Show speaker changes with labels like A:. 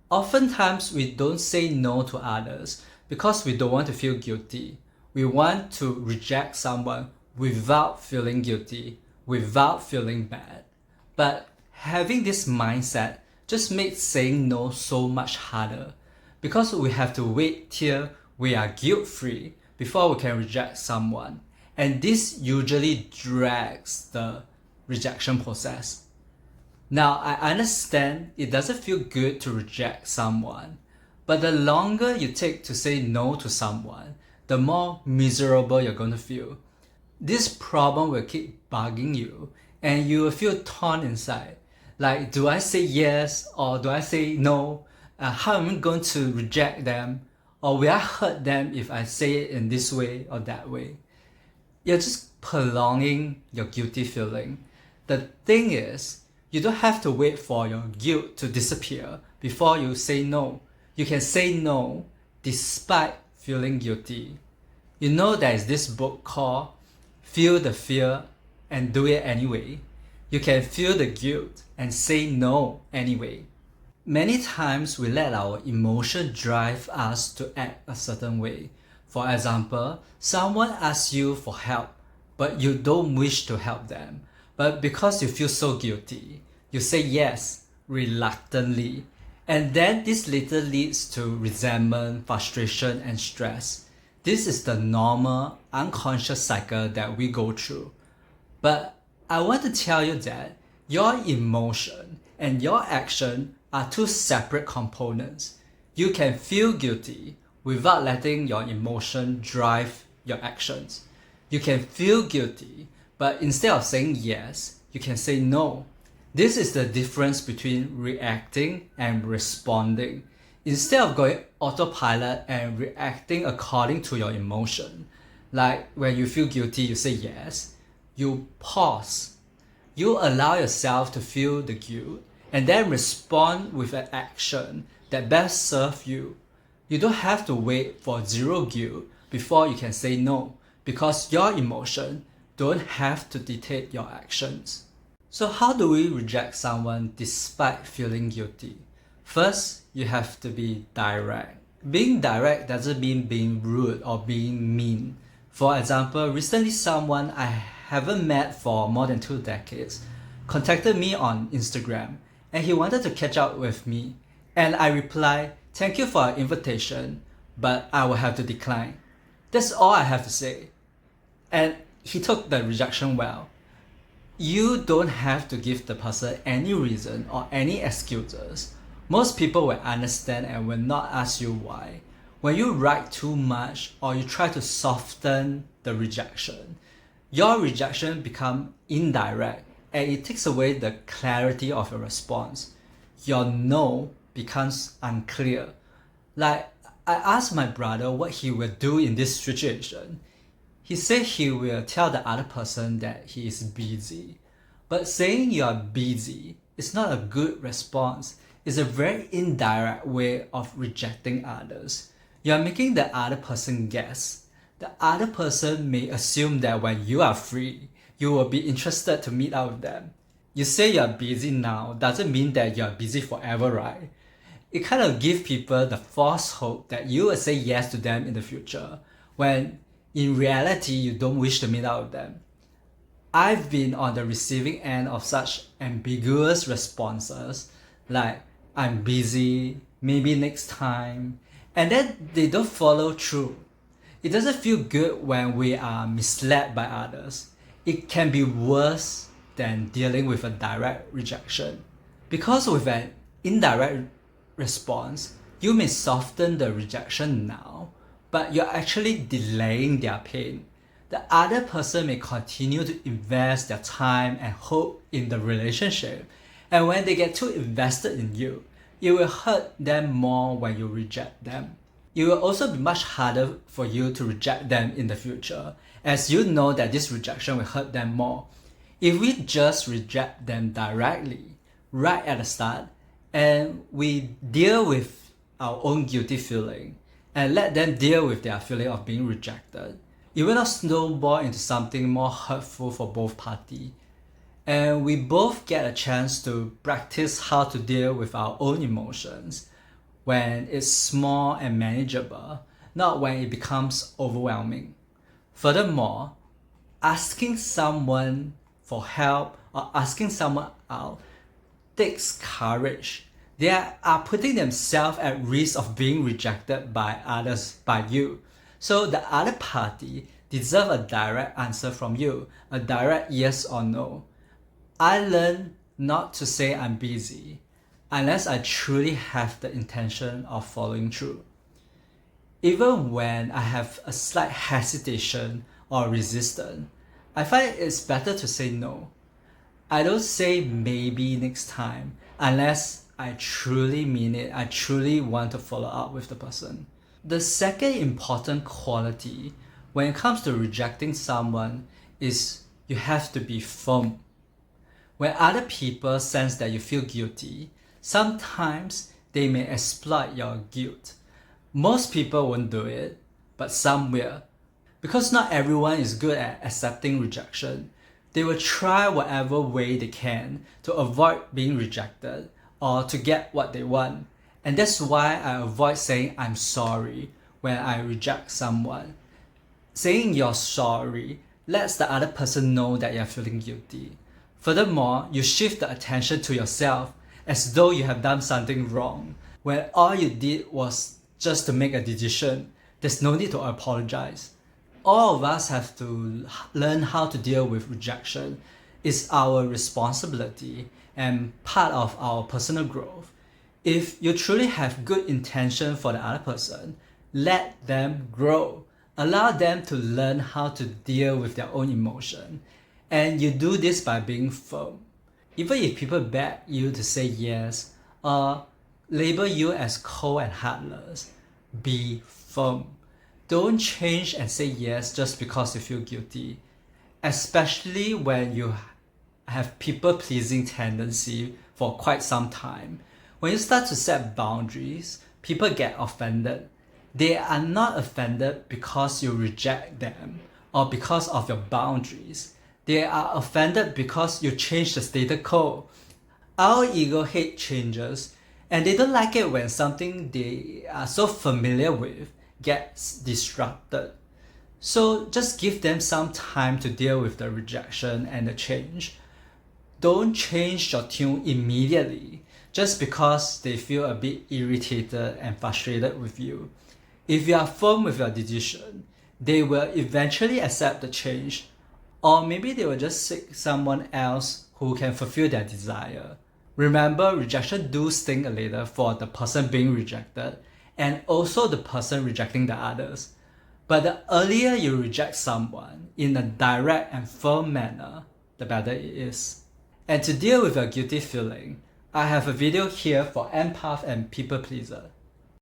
A: Oftentimes, we don't say no to others because we don't want to feel guilty. We want to reject someone without feeling guilty, without feeling bad. But having this mindset just makes saying no so much harder because we have to wait till we are guilt-free before we can reject someone. And this usually drags the rejection process. Now, I understand it doesn't feel good to reject someone, but the longer you take to say no to someone, the more miserable you're going to feel. This problem will keep bugging you, and you will feel torn inside. Like, do I say yes or do I say no? How am I going to reject them? Or will I hurt them if I say it in this way or that way? You're just prolonging your guilty feeling. The thing is, you don't have to wait for your guilt to disappear before you say no. You can say no despite feeling guilty. You know there is this book called Feel the Fear and Do It Anyway. You can feel the guilt and say no anyway. Many times we let our emotion drive us to act a certain way. For example, someone asks you for help, but you don't wish to help them. But because you feel so guilty, you say yes reluctantly. And then this later leads to resentment, frustration, and stress. This is the normal, unconscious cycle that we go through. But I want to tell you that your emotion and your action are two separate components. You can feel guilty without letting your emotion drive your actions. You can feel guilty, but instead of saying yes, you can say no. This is the difference between reacting and responding. Instead of going autopilot and reacting according to your emotion, like when you feel guilty, you say yes, you pause. You allow yourself to feel the guilt and then respond with an action that best serves you. You don't have to wait for zero guilt before you can say no, because your emotion don't have to dictate your actions. So how do we reject someone despite feeling guilty? First, you have to be direct. Being direct doesn't mean being rude or being mean. For example, recently someone I haven't met for more than 2 decades contacted me on Instagram and he wanted to catch up with me. And I replied, "Thank you for your invitation, but I will have to decline." That's all I have to say. And he took the rejection well. You don't have to give the person any reason or any excuses. Most people will understand and will not ask you why. When you write too much or you try to soften the rejection, your rejection becomes indirect and it takes away the clarity of your response. Your no becomes unclear. Like, I asked my brother what he will do in this situation. He said he will tell the other person that he is busy. But saying you are busy is not a good response. It's a very indirect way of rejecting others. You are making the other person guess. The other person may assume that when you are free, you will be interested to meet up with them. You say you are busy now doesn't mean that you are busy forever, right? It kind of gives people the false hope that you will say yes to them in the future, when in reality you don't wish to meet up with them. I've been on the receiving end of such ambiguous responses, like "I'm busy, maybe next time," and then they don't follow through. It doesn't feel good when we are misled by others. It can be worse than dealing with a direct rejection. Because with an indirect response, you may soften the rejection now, but you're actually delaying their pain. The other person may continue to invest their time and hope in the relationship, and when they get too invested in you, it will hurt them more when you reject them. It will also be much harder for you to reject them in the future, as you know that this rejection will hurt them more. If we just reject them directly, right at the start, and we deal with our own guilty feeling, and let them deal with their feeling of being rejected, it will not snowball into something more hurtful for both parties. And we both get a chance to practice how to deal with our own emotions. when it's small and manageable, not when it becomes overwhelming. Furthermore, asking someone for help or asking someone out takes courage. They are putting themselves at risk of being rejected by others, by you. So the other party deserves a direct answer from you, a direct yes or no. I learned not to say I'm busy unless I truly have the intention of following through. Even when I have a slight hesitation or resistance, I find it's better to say no. I don't say maybe next time unless I truly mean it, I truly want to follow up with the person. The second important quality when it comes to rejecting someone is you have to be firm. When other people sense that you feel guilty, sometimes they may exploit your guilt. Most people won't do it, but some will. Because not everyone is good at accepting rejection, they will try whatever way they can to avoid being rejected or to get what they want. And that's why I avoid saying I'm sorry when I reject someone. Saying you're sorry lets the other person know that you're feeling guilty. Furthermore, you shift the attention to yourself as though you have done something wrong, when all you did was just to make a decision. There's no need to apologize. All of us have to learn how to deal with rejection. It's our responsibility and part of our personal growth. If you truly have good intention for the other person, let them grow. Allow them to learn how to deal with their own emotion. And you do this by being firm. Even if people beg you to say yes or label you as cold and heartless, be firm. Don't change and say yes just because you feel guilty, especially when you have people-pleasing tendency for quite some time. When you start to set boundaries, people get offended. They are not offended because you reject them or because of your boundaries. They are offended because you change the status quo. Our ego hate changes, and they don't like it when something they are so familiar with gets disrupted. So just give them some time to deal with the rejection and the change. Don't change your tune immediately just because they feel a bit irritated and frustrated with you. If you are firm with your decision, they will eventually accept the change, or maybe they will just seek someone else who can fulfill their desire. Remember, rejection do sting a little for the person being rejected and also the person rejecting the others. But the earlier you reject someone in a direct and firm manner, the better it is. And to deal with your guilty feeling, I have a video here for empath and people pleaser.